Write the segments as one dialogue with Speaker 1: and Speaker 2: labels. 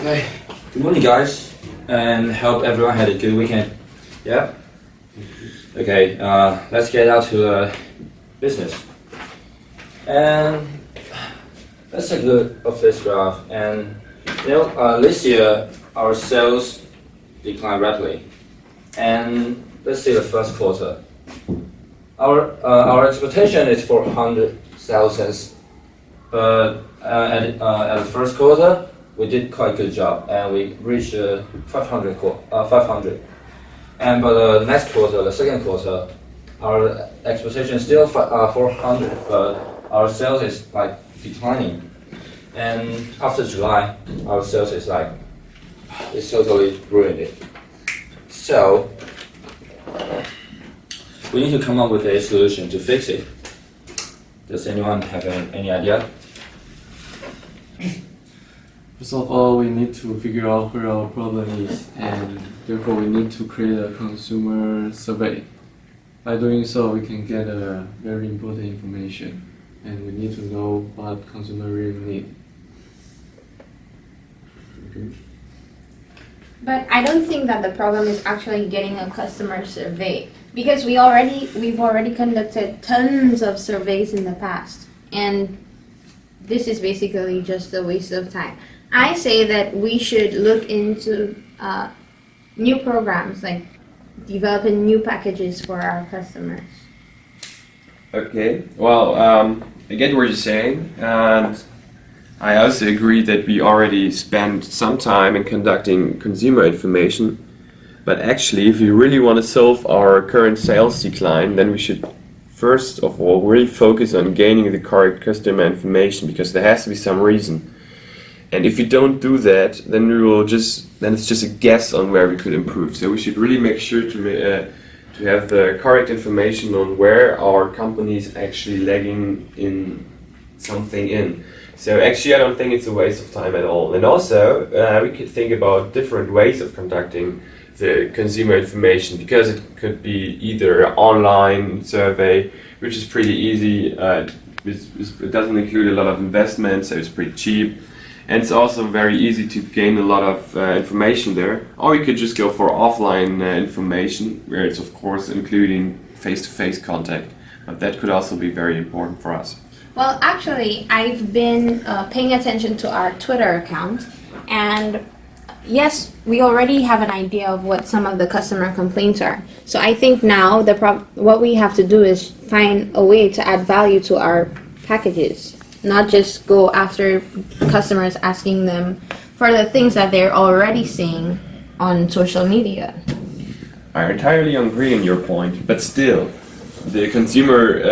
Speaker 1: Okay, good morning guys, and hope everyone had a good weekend. Yeah? Okay, let's get out to business. And let's take a look at this graph. And this year our sales declined rapidly. And let's see the first quarter. Our expectation is 400,000, but at the first quarter we did quite a good job, and we reached 500. And but the next quarter, the second quarter, our expectation is still 400, but our sales is like declining. And after July, our sales is like it's totally ruined it. So we need to come up with a solution to fix it. Does anyone have any idea?
Speaker 2: First of all, we need to figure out where our problem is, and therefore we need to create a consumer survey. By doing so, we can get a very important information, and we need to know what consumer really need. Okay.
Speaker 3: But I don't think that the problem is actually getting a customer survey, because we've already conducted tons of surveys in the past, and this is basically just a waste of time. I say that we should look into new programs, like developing new packages for our customers.
Speaker 4: Okay, well, I get what you're saying, and I also agree that we already spent some time in conducting consumer information, but actually if we really want to solve our current sales decline, then we should first of all really focus on gaining the correct customer information, because there has to be some reason. And if we don't do that, then it's just a guess on where we could improve. So we should really make sure to have the correct information on where our company is actually lagging in something in. So actually I don't think it's a waste of time at all. And also we could think about different ways of conducting the consumer information, because it could be either an online survey, which is pretty easy. It doesn't include a lot of investment, so it's pretty cheap. And it's also very easy to gain a lot of information there. Or we could just go for offline information, where it's of course including face-to-face contact. But that could also be very important for us.
Speaker 3: Well, actually, I've been paying attention to our Twitter account, and yes, we already have an idea of what some of the customer complaints are. So I think now what we have to do is find a way to add value to our packages, not just go after customers asking them for the things that they're already seeing on social media.
Speaker 4: I entirely agree on your point, but still, the consumer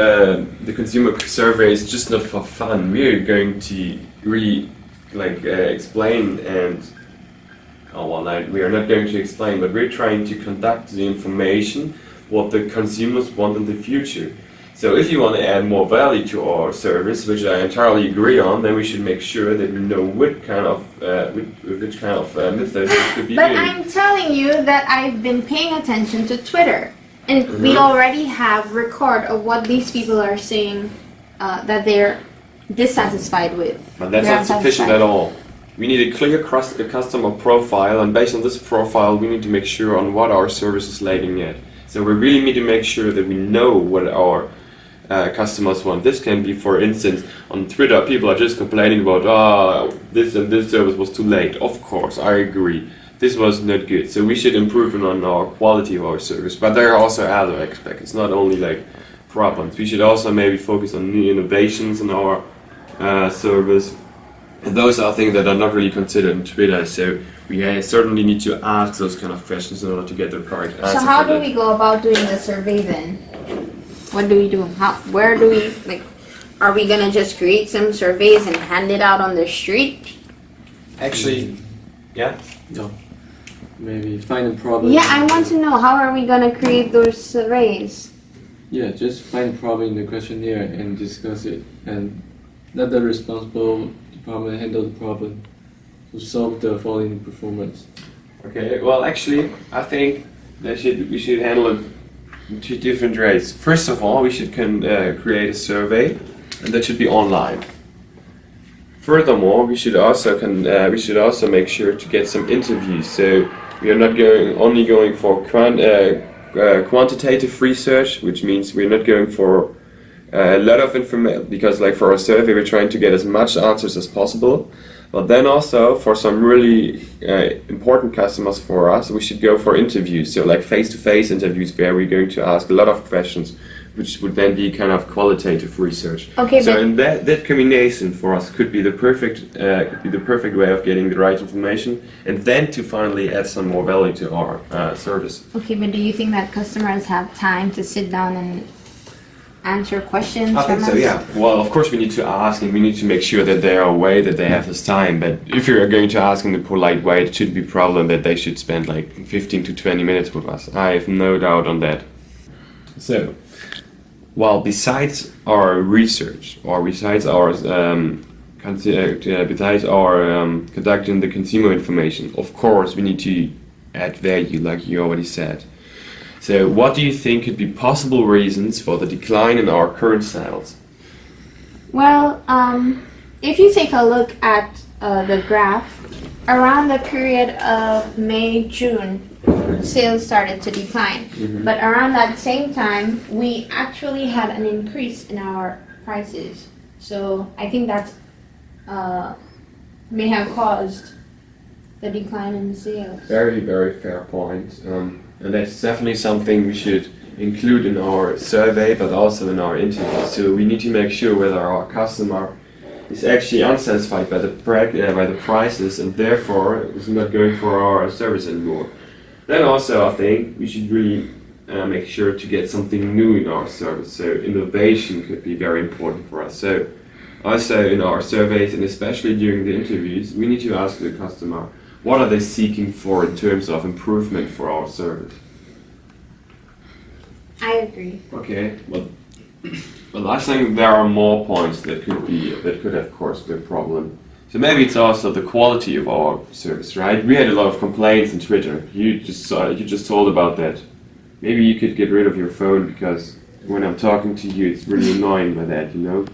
Speaker 4: survey is just not for fun. We're going to really explain and we are not going to explain, but we're trying to conduct the information what the consumers want in the future. So if you want to add more value to our service, which I entirely agree on, then we should make sure that we know which kind of method this could be
Speaker 3: But
Speaker 4: used.
Speaker 3: I'm telling you that I've been paying attention to Twitter, and we already have record of what these people are saying that they're dissatisfied with.
Speaker 4: But that's not sufficient at all. We need a clear customer profile, and based on this profile, we need to make sure on what our service is lagging at. So we really need to make sure that we know what our customers want. This can be, for instance, on Twitter, people are just complaining about, this and this service was too late. Of course, I agree. This was not good. So we should improve on our quality of our service. But there are also other aspects. It's not only like problems. We should also maybe focus on new innovations in our service. And those are things that are not really considered in Twitter. So we certainly need to ask those kind of questions in order to get the correct answer.
Speaker 3: So how do we go about doing the survey then? What do we do? Where do we, are we gonna just create some surveys and hand it out on the street?
Speaker 4: Actually, yeah?
Speaker 2: No. Maybe find a problem.
Speaker 3: Yeah, I want to know, how are we gonna create those surveys?
Speaker 2: Yeah, just find a problem in the questionnaire and discuss it, and let the responsible department handle the problem to solve the falling performance.
Speaker 4: Okay, well actually, I think we should handle it in two different ways. First of all, we should create a survey, and that should be online. Furthermore, we should also make sure to get some interviews. So we are not only going for quantitative research, which means we're not going for a lot of information, because like for our survey we're trying to get as much answers as possible. But then also for some really important customers for us, we should go for interviews. So like face-to-face interviews where we're going to ask a lot of questions, which would then be kind of qualitative research.
Speaker 3: Okay,
Speaker 4: so
Speaker 3: but
Speaker 4: and that combination for us could be the perfect way of getting the right information, and then to finally add some more value to our service.
Speaker 3: okay, but do you think that customers have time to sit down and answer questions
Speaker 4: I think
Speaker 3: from
Speaker 4: so,
Speaker 3: us?
Speaker 4: yeah. Well, of course we need to ask, and we need to make sure that they are aware that they have this time. But if you're going to ask in a polite way, it shouldn't be a problem that they should spend like 15 to 20 minutes with us. I have no doubt on that. So, well, besides our research, or besides our conducting the consumer information, of course we need to add value, like you already said. So what do you think could be possible reasons for the decline in our current sales?
Speaker 3: Well, if you take a look at the graph, around the period of May, June, sales started to decline. But around that same time, we actually had an increase in our prices. So I think that may have caused the decline in sales.
Speaker 4: Very, very fair point. And that's definitely something we should include in our survey, but also in our interview. So we need to make sure whether our customer is actually unsatisfied by the prices, and therefore is not going for our service anymore. Then also I think we should really make sure to get something new in our service. So innovation could be very important for us. So also in our surveys, and especially during the interviews, we need to ask the customer, what are they seeking for in terms of improvement for our service?
Speaker 3: I agree.
Speaker 4: Okay, well, I think there are more points that could have caused the problem. So maybe it's also the quality of our service, right? We had a lot of complaints on Twitter. You just told about that. Maybe you could get rid of your phone, because when I'm talking to you, it's really annoying by that, you know?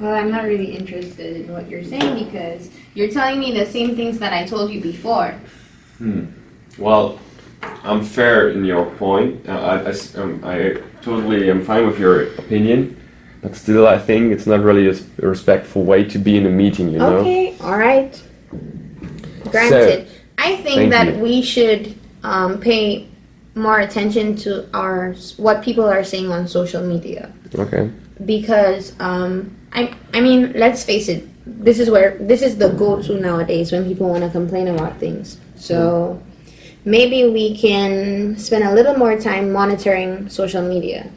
Speaker 3: Well, I'm not really interested in what you're saying because you're telling me the same things that I told you before.
Speaker 4: Well, I'm fair in your point. I totally am fine with your opinion, but still I think it's not really a respectful way to be in a meeting, you know?
Speaker 3: Okay, all right. Granted.
Speaker 4: So,
Speaker 3: I think
Speaker 4: thank
Speaker 3: that
Speaker 4: you.
Speaker 3: we should pay more attention to what people are saying on social media.
Speaker 4: Okay.
Speaker 3: Because I mean, let's face it, this is the go-to nowadays when people want to complain about things. So maybe we can spend a little more time monitoring social media.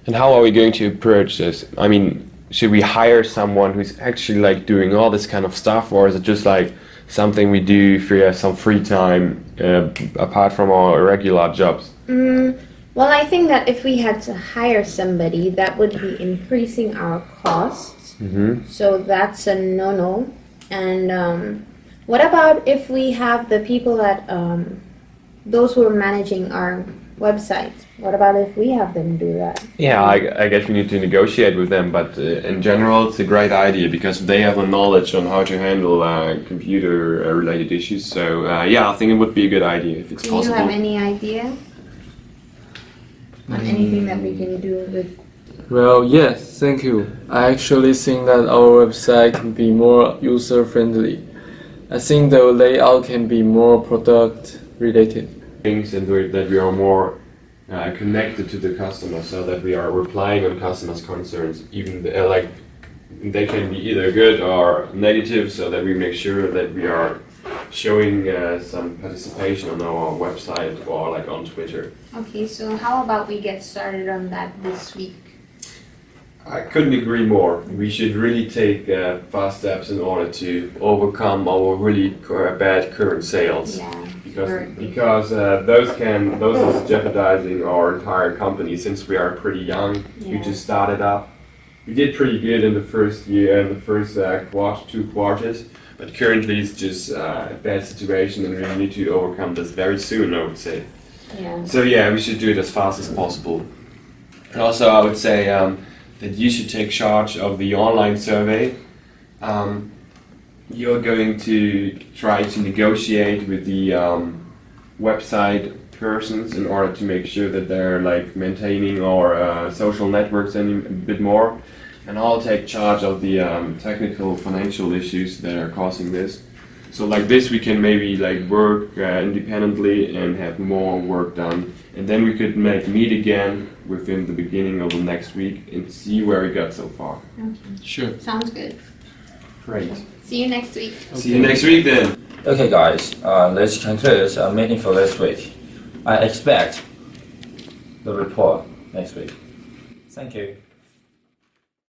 Speaker 4: And how are we going to approach this? I mean, should we hire someone who's actually like doing all this kind of stuff, or is it just like something we do if we have some free time apart from our regular jobs?
Speaker 3: Well, I think that if we had to hire somebody, that would be increasing our costs. So that's a no-no. And what about if we have the people that, those who are managing our website, what about if we have them do that?
Speaker 4: Yeah, I guess we need to negotiate with them, but in general it's a great idea because they have the knowledge on how to handle computer-related issues. So yeah, I think it would be a good idea if it's
Speaker 3: Do
Speaker 4: possible.
Speaker 3: you have any idea on anything that we can do with?
Speaker 2: Well, yes, thank you. I actually think that our website can be more user-friendly. I think the layout can be more product-related.
Speaker 4: Things and that we are more connected to the customer, so that we are replying on customers' concerns, even like they can be either good or negative, so that we make sure that we are showing some participation on our website or like on Twitter.
Speaker 3: Okay, so how about we get started on that this week?
Speaker 4: I couldn't agree more. We should really take fast steps in order to overcome our really bad current sales.
Speaker 3: Yeah.
Speaker 4: Because those is jeopardizing our entire company. Since we are pretty young, we just started up. We did pretty good in the first year, in the first 2 quarters, but currently it's just a bad situation, and we need to overcome this very soon, I would say.
Speaker 3: Yeah.
Speaker 4: So yeah, we should do it as fast as possible. And also, I would say that you should take charge of the online survey. you're going to try to negotiate with the website persons in order to make sure that they're like maintaining our social networks a bit more, and I'll take charge of the technical financial issues that are causing this. So like this, we can maybe like work independently and have more work done, and then we could meet again within the beginning of the next week and see where we got so far.
Speaker 3: Okay.
Speaker 2: Sure.
Speaker 3: Sounds good.
Speaker 4: Great.
Speaker 3: See you next week.
Speaker 4: See you next week then.
Speaker 1: Okay, guys, let's conclude our meeting for this week. I expect the report next week. Thank you.